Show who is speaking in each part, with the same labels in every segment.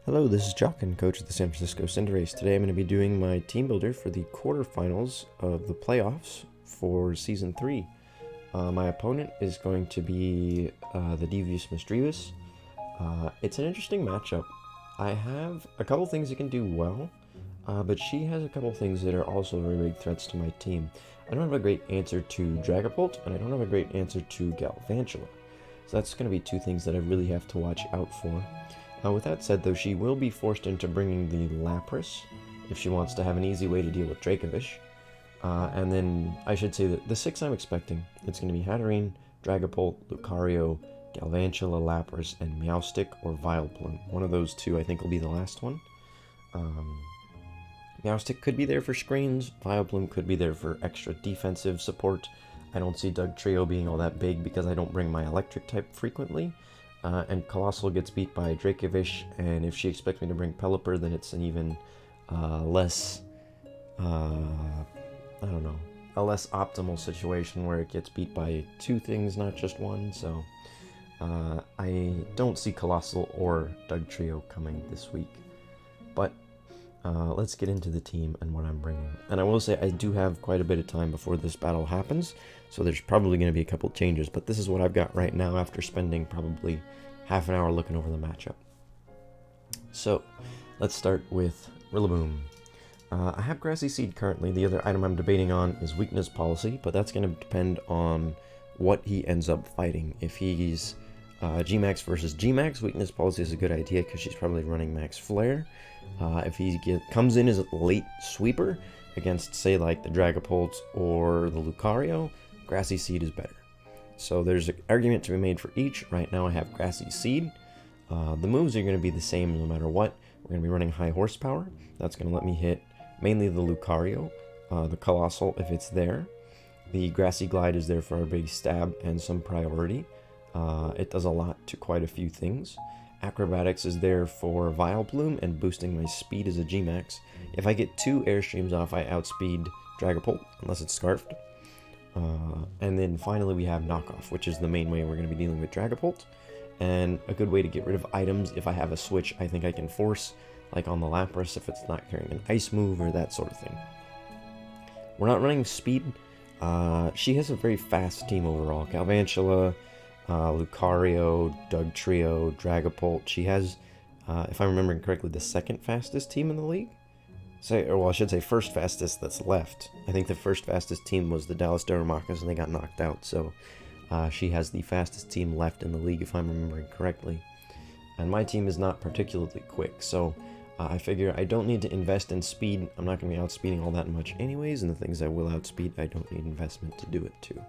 Speaker 1: Hello, this is Jock and coach of the San Francisco Cinderace. Today I'm going to be doing my team builder for the quarterfinals of the playoffs for Season 3. My opponent is going to be the Devious Misdreavus. It's an interesting matchup. I have a couple things that can do well, but she has a couple things that are also very big threats to my team. I don't have a great answer to Dragapult, and I don't have a great answer to Galvantula. So that's going to be two things that I really have to watch out for. With that said, though, she will be forced into bringing the Lapras if she wants to have an easy way to deal with Dracovish. And then I should say that the 6 I'm expecting, it's going to be Hatterene, Dragapult, Lucario, Galvantula, Lapras, and Meowstic or Vileplume. One of those two I think will be the last one. Meowstic could be there for screens, Vileplume could be there for extra defensive support. I don't see Dugtrio being all that big because I don't bring my electric type frequently. And Colossal gets beat by Dracovish, and if she expects me to bring Pelipper, then it's an even less, a less optimal situation where it gets beat by two things, not just one. So I don't see Colossal or Dugtrio coming this week. But let's get into the team and what I'm bringing. And I will say I do have quite a bit of time before this battle happens, so there's probably going to be a couple changes, but this is what I've got right now after spending probably half an hour looking over the matchup. So let's start with Rillaboom. I have Grassy Seed currently. The other item I'm debating on is Weakness Policy, but that's going to depend on what he ends up fighting. If he's Gmax versus Gmax, Weakness Policy is a good idea because she's probably running Max Flare. If he comes in as a late sweeper against, say, like the Dragapult or the Lucario, Grassy Seed is better. So there's an argument to be made for each. Right now I have Grassy Seed. The moves are going to be the same no matter what. We're going to be running High Horsepower. That's going to let me hit mainly the Lucario, the Colossal if it's there. The Grassy Glide is there for our big stab and some priority. It does a lot to quite a few things. Acrobatics is there for Vileplume and boosting my speed as a Gmax. If I get 2 Airstreams off, I outspeed Dragapult, unless it's Scarfed. And then finally we have Knockoff, which is the main way we're going to be dealing with Dragapult. And a good way to get rid of items, if I have a switch I think I can force, like on the Lapras if it's not carrying an ice move or that sort of thing. We're not running speed. She has a very fast team overall. Galvantula, Lucario, Dugtrio, Dragapult. She has, if I'm remembering correctly, the second fastest team in the league. I should say first fastest that's left. I think the first fastest team was the Dallas Darumaka, and they got knocked out. So she has the fastest team left in the league, if I'm remembering correctly. And my team is not particularly quick, so I figure I don't need to invest in speed. I'm not going to be outspeeding all that much anyways, and the things I will outspeed, I don't need investment to do it too.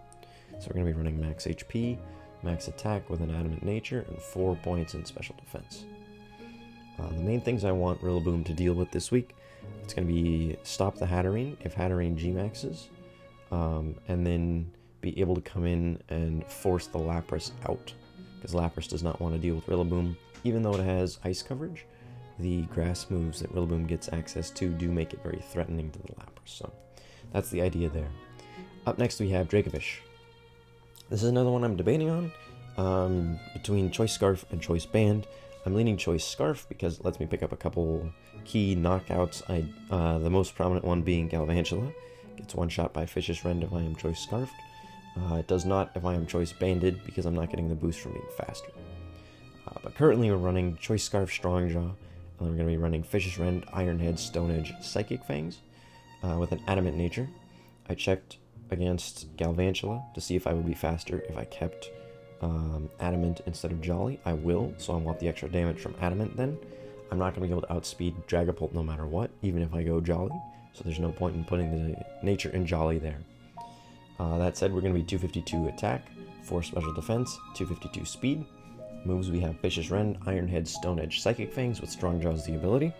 Speaker 1: So we're going to be running max HP, max attack with an adamant nature, and 4 points in special defense. The main things I want Rillaboom to deal with this week, it's going to be stop the Hatterene if Hatterene Gmaxes, and then be able to come in and force the Lapras out, because Lapras does not want to deal with Rillaboom. Even though it has ice coverage, the grass moves that Rillaboom gets access to do make it very threatening to the Lapras, so that's the idea there. Up next we have Dracovish. This is another one I'm debating on, between Choice Scarf and Choice Band. I'm leaning Choice Scarf because it lets me pick up a couple key knockouts, the most prominent one being Galvantula. Gets one shot by Vicious Rend if I am Choice Scarfed. It does not if I am Choice Banded because I'm not getting the boost from being faster. But currently we're running Choice Scarf Strong Jaw, and then we're going to be running Vicious Rend, Iron Head, Stone Edge, Psychic Fangs with an Adamant Nature. I checked against Galvantula to see if I would be faster if I kept Adamant instead of Jolly. I will, so I want the extra damage from Adamant then. I'm not going to be able to outspeed Dragapult no matter what, even if I go Jolly, so there's no point in putting the Nature in Jolly there. That said, we're going to be 252 attack, 4 special defense, 252 speed. Moves we have Vicious Rend, Iron Head, Stone Edge, Psychic Fangs with Strong Jaw as the ability.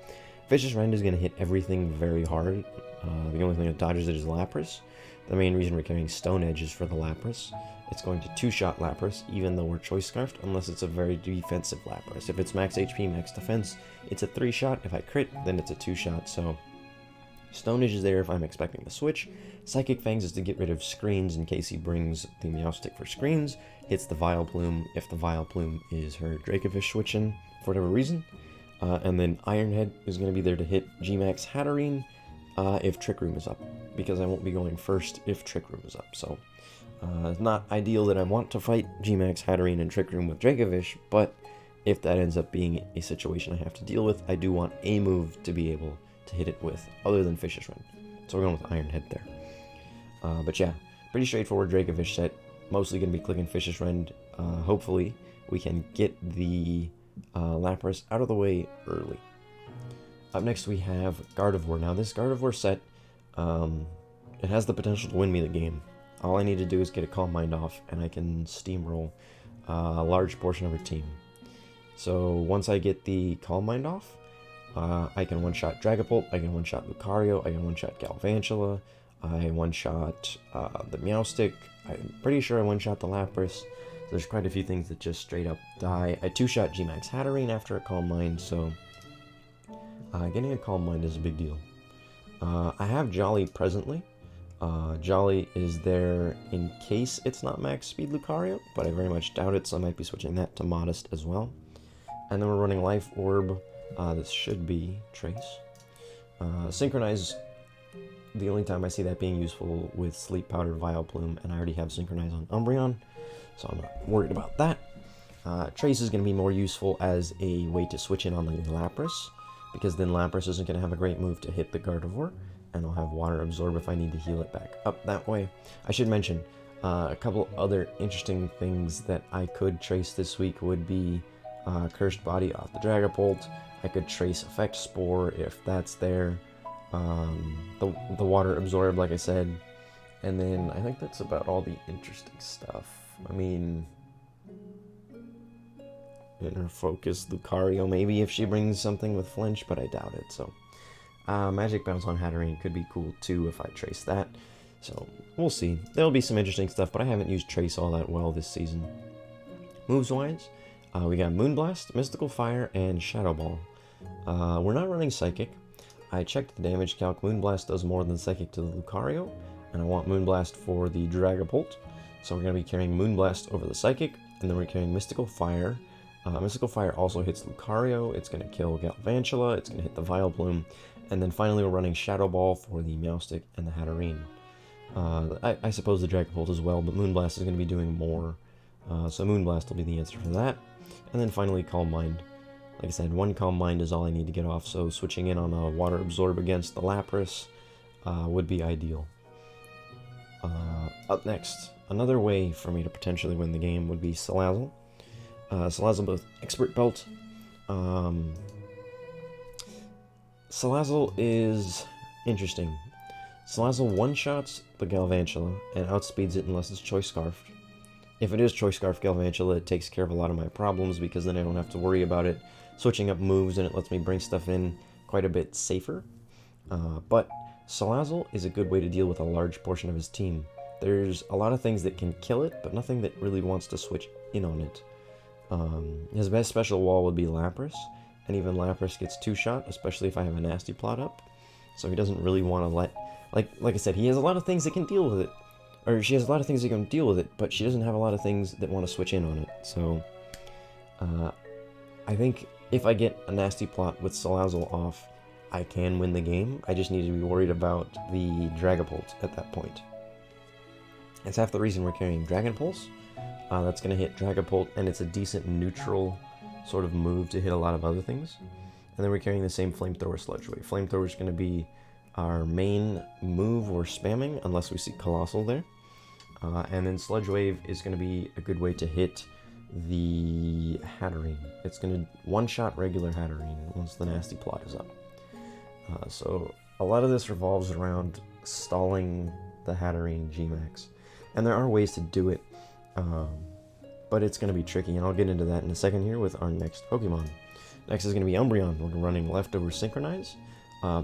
Speaker 1: Vicious Rend is going to hit everything very hard. The only thing that dodges it is Lapras. The main reason we're carrying Stone Edge is for the Lapras. It's going to 2-shot Lapras, even though we're Choice Scarfed, unless it's a very defensive Lapras. If it's max HP, max defense, it's a 3-shot. If I crit, then it's a 2-shot, so Stone Edge is there if I'm expecting the switch. Psychic Fangs is to get rid of screens in case he brings the Meowstic for screens. Hits the Vileplume if the Vileplume is her Dracovish switching for whatever reason. And then Ironhead is going to be there to hit G-Max Hatterene if Trick Room is up, because I won't be going first if Trick Room is up. So it's not ideal that I want to fight G-Max Hatterene and Trick Room with Dracovish, but if that ends up being a situation I have to deal with, I do want a move to be able to hit it with, other than Fish's Rend. So we're going with Ironhead there. But yeah, pretty straightforward Dracovish set. Mostly going to be clicking Fish's Rend. Hopefully we can get the Lapras out of the way early. Up next we have Gardevoir. Now this Gardevoir set, it has the potential to win me the game. All I need to do is get a Calm Mind off, and I can steamroll a large portion of her team. So once I get the Calm Mind off, I can one-shot Dragapult, I can one-shot Lucario, I can one-shot Galvantula, I one-shot the Meowstic, I'm pretty sure I one-shot the Lapras. There's quite a few things that just straight up die. I two-shot G-Max Hatterene after a Calm Mind, so getting a Calm Mind is a big deal. I have Jolly presently. Jolly is there in case it's not max speed Lucario, but I very much doubt it, so I might be switching that to Modest as well. And then we're running Life Orb. This should be Trace. Synchronize, the only time I see that being useful with Sleep Powder, Vileplume, and I already have Synchronize on Umbreon, so I'm not worried about that. Trace is going to be more useful as a way to switch in on the Lapras, because then Lapras isn't going to have a great move to hit the Gardevoir, and I'll have Water Absorb if I need to heal it back up that way. I should mention, a couple other interesting things that I could trace this week would be Cursed Body off the Dragapult. I could trace Effect Spore if that's there. The Water Absorb, like I said. And then I think that's about all the interesting stuff. I mean, Inner Focus, Lucario, maybe if she brings something with Flinch, but I doubt it. So Magic Bounce on Hatterene could be cool too if I trace that. So we'll see. There'll be some interesting stuff, but I haven't used Trace all that well this season. Moves-wise, we got Moonblast, Mystical Fire, and Shadow Ball. We're not running Psychic. I checked the damage calc. Moonblast does more than Psychic to the Lucario, and I want Moonblast for the Dragapult. So we're going to be carrying Moonblast over the Psychic, and then we're carrying Mystical Fire. Mystical Fire also hits Lucario. It's going to kill Galvantula. It's going to hit the Vileplume. And then finally we're running Shadow Ball for the Meowstic and the Hatterene. I suppose the Dragapult as well, but Moonblast is going to be doing more. So Moonblast will be the answer for that. And then finally Calm Mind. Like I said, one Calm Mind is all I need to get off, so switching in on a Water Absorb against the Lapras would be ideal. Up next, another way for me to potentially win the game would be Salazzle. Salazzle both Expert Belt. Salazzle is interesting. Salazzle one-shots the Galvantula and outspeeds it unless it's Choice Scarfed. If it is Choice Scarf Galvantula, it takes care of a lot of my problems because then I don't have to worry about it switching up moves, and it lets me bring stuff in quite a bit safer. But Salazzle is a good way to deal with a large portion of his team. There's a lot of things that can kill it, but nothing that really wants to switch in on it. His best special wall would be Lapras, and even Lapras gets two-shot, especially if I have a Nasty Plot up. So he doesn't really want to let... Like I said, he has a lot of things that can deal with it. Or she has a lot of things that can deal with it, but she doesn't have a lot of things that want to switch in on it. So, I think if I get a Nasty Plot with Salazzle off, I can win the game. I just need to be worried about the Dragapult at that point. That's half the reason we're carrying Dragon Pulse. That's going to hit Dragapult, and it's a decent neutral sort of move to hit a lot of other things. And then we're carrying the same Flamethrower Sludge Wave. Flamethrower is going to be our main move we're spamming, unless we see Colossal there. And then Sludge Wave is going to be a good way to hit the Hatterene. It's going to one-shot regular Hatterene once the Nasty Plot is up. So a lot of this revolves around stalling the Hatterene G-Max. And there are ways to do it, but it's going to be tricky, and I'll get into that in a second here with our next Pokemon. Next is going to be Umbreon. We're running Leftover Synchronize.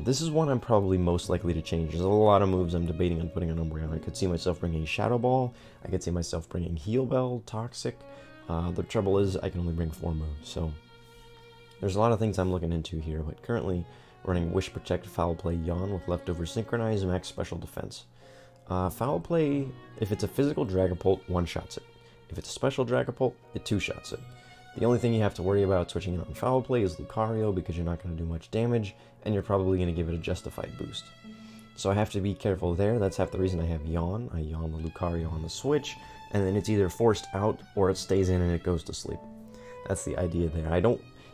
Speaker 1: This is one I'm probably most likely to change. There's a lot of moves I'm debating on putting on Umbreon. I could see myself bringing Shadow Ball. I could see myself bringing Heal Bell, Toxic. The trouble is I can only bring 4 moves, so there's a lot of things I'm looking into here, but currently running Wish, Protect, Foul Play, Yawn with Leftover Synchronize, Max Special Defense. Foul Play, if it's a physical Dragapult, one-shots it. If it's a special Dragapult, it two-shots it. The only thing you have to worry about switching it on foul play is Lucario, because you're not going to do much damage, and you're probably going to give it a justified boost. So I have to be careful there. That's half the reason I have Yawn. I Yawn the Lucario on the switch, and then it's either forced out or it stays in and it goes to sleep. That's the idea there.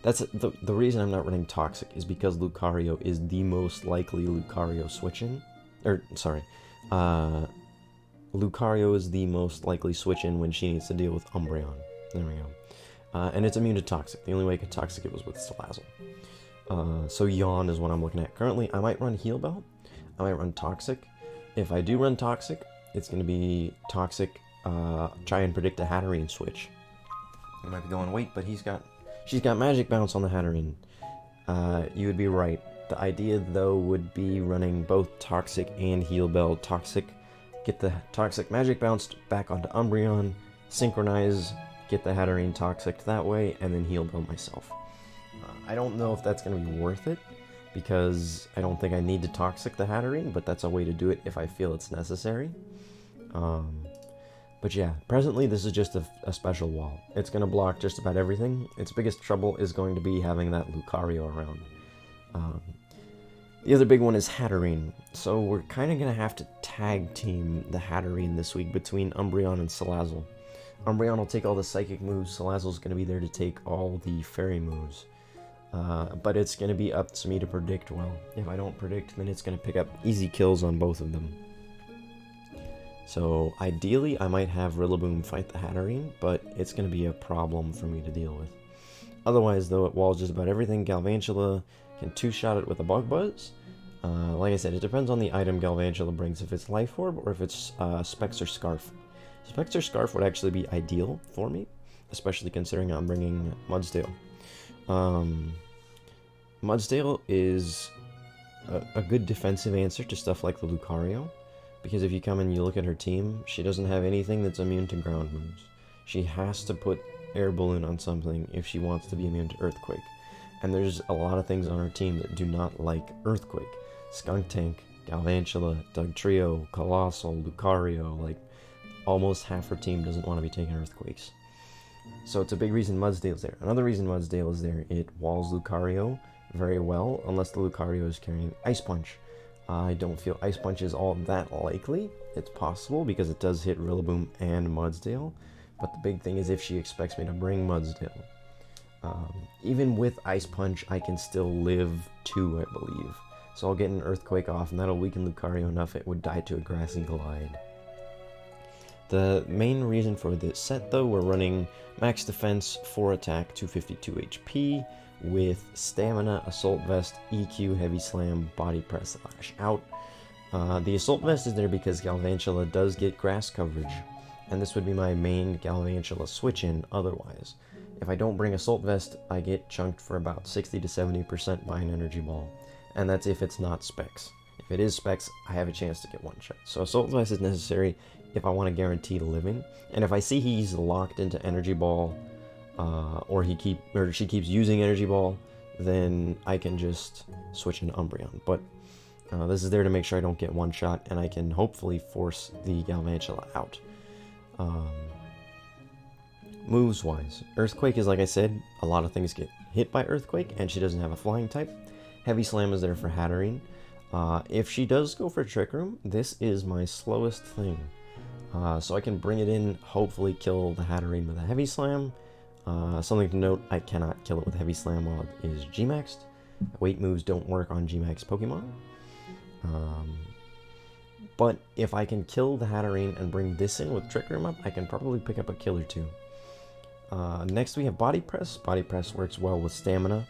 Speaker 1: That's the reason I'm not running Toxic is because Lucario is the most likely Lucario switch-in. Lucario is the most likely switch-in when she needs to deal with Umbreon. There we go. And it's immune to Toxic. The only way I could Toxic it was with Salazzle. So Yawn is what I'm looking at. Currently, I might run Heal Bell. I might run Toxic. If I do run Toxic, it's going to be Toxic, try and predict a Hatterene switch. You might be going, wait, but she's got Magic Bounce on the Hatterene. You would be right. The idea, though, would be running both Toxic and Heal Bell. Toxic, get the Toxic Magic bounced back onto Umbreon, synchronize, get the Hatterene Toxic that way, and then Heal Bell myself. I don't know if that's going to be worth it, because I don't think I need to Toxic the Hatterene, but that's a way to do it if I feel it's necessary. But yeah, presently this is just a special wall. It's going to block just about everything. Its biggest trouble is going to be having that Lucario around. The other big one is Hatterene. So we're kind of going to have to tag team the Hatterene this week between Umbreon and Salazzle. Umbreon will take all the Psychic moves, Salazzle's going to be there to take all the Fairy moves. But it's going to be up to me to predict well. If I don't predict, then it's going to pick up easy kills on both of them. So ideally, I might have Rillaboom fight the Hatterene, but it's going to be a problem for me to deal with. Otherwise, though, it walls just about everything. Galvantula can two-shot it with a Bug Buzz. Like I said, it depends on the item Galvantula brings, if it's Life Orb or if it's Specs or Scarf. Specs or Scarf would actually be ideal for me, especially considering I'm bringing Mudsdale. Mudsdale is a good defensive answer to stuff like the Lucario, because if you come and you look at her team, she doesn't have anything that's immune to ground moves. She has to put Air Balloon on something if she wants to be immune to Earthquake. And there's a lot of things on her team that do not like Earthquake. Skuntank, Galvantula, Dugtrio, Colossal, Lucario, like almost half her team doesn't want to be taking Earthquakes. So it's a big reason Mudsdale's there. Another reason Mudsdale is there, it walls Lucario very well, unless the Lucario is carrying Ice Punch. I don't feel Ice Punch is all that likely. It's possible because it does hit Rillaboom and Mudsdale, but the big thing is if she expects me to bring Mudsdale. Even with Ice Punch, I can still live 2, I believe. So I'll get an Earthquake off, and that'll weaken Lucario enough it would die to a Grassy Glide. The main reason for this set, though, we're running max defense, 4 attack, 252 HP, with Stamina, Assault Vest, EQ, Heavy Slam, Body Press, Lash Out. The Assault Vest is there because Galvantula does get grass coverage, and this would be my main Galvantula switch-in otherwise. If I don't bring Assault Vest, I get chunked for about 60 to 70% by an Energy Ball, and that's if it's not Specs. If it is Specs, I have a chance to get one-shot. So Assault Vest is necessary if I want to guarantee living, and if I see he's locked into Energy Ball, or she keeps using Energy Ball, then I can just switch into Umbreon. But this is there to make sure I don't get one shot, and I can hopefully force the Galvantula out. Moves wise, Earthquake is, like I said, a lot of things get hit by Earthquake, and she doesn't have a flying type. Heavy Slam is there for Hatterene. If she does go for Trick Room, this is my slowest thing. So I can bring it in, hopefully kill the Hatterene with a Heavy Slam. Something to note, I cannot kill it with Heavy Slam while it is G-Maxed. Weight moves don't work on G-Max Pokemon. But if I can kill the Hatterene and bring this in with Trick Room up, I can probably pick up a kill or two. Next we have Body Press. Body Press works well with Stamina.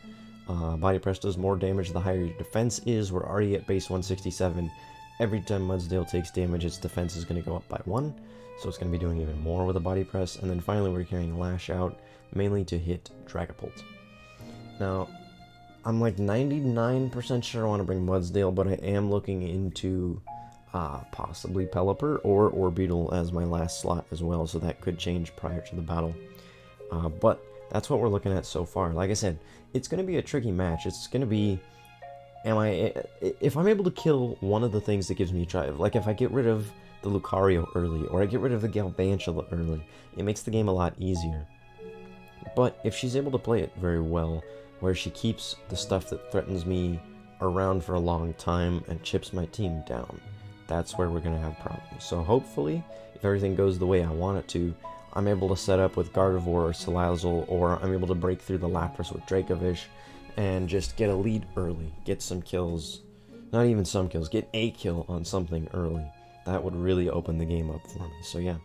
Speaker 1: Body Press does more damage the higher your defense is. We're already at base 167. Every time Mudsdale takes damage, its defense is going to go up by 1. So it's going to be doing even more with a Body Press. And then finally we're carrying Lash Out, mainly to hit Dragapult. Now, I'm like 99% sure I want to bring Mudsdale, but I am looking into possibly Pelipper or Orbeetle as my last slot as well, so that could change prior to the battle. But that's what we're looking at so far. Like I said, it's going to be a tricky match. It's going to be, if I'm able to kill one of the things that gives me drive, like if I get rid of the Lucario early, or I get rid of the Galvantula early, it makes the game a lot easier. But if she's able to play it very well, where she keeps the stuff that threatens me around for a long time and chips my team down, that's where we're going to have problems. So hopefully, if everything goes the way I want it to, I'm able to set up with Gardevoir or Salazzle, or I'm able to break through the Lapras with Dracovish and just get a lead early, get some kills, not even some kills, get a kill on something early. That would really open the game up for me. So yeah,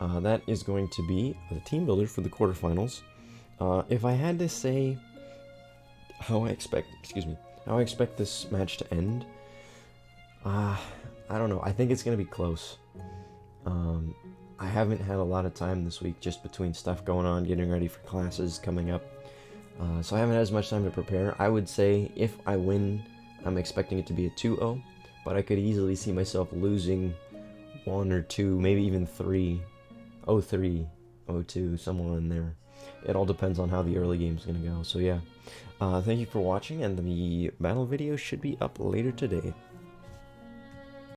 Speaker 1: that is going to be the team builder for the quarterfinals. If I had to say how I expect this match to end, I don't know. I think it's going to be close. I haven't had a lot of time this week just between stuff going on, getting ready for classes coming up. So I haven't had as much time to prepare. I would say if I win, I'm expecting it to be a 2-0, but I could easily see myself losing 1 or 2, maybe even 3, 0-3, 0-2, somewhere in there. It all depends on how the early game's going to go. So yeah, thank you for watching, and the battle video should be up later today.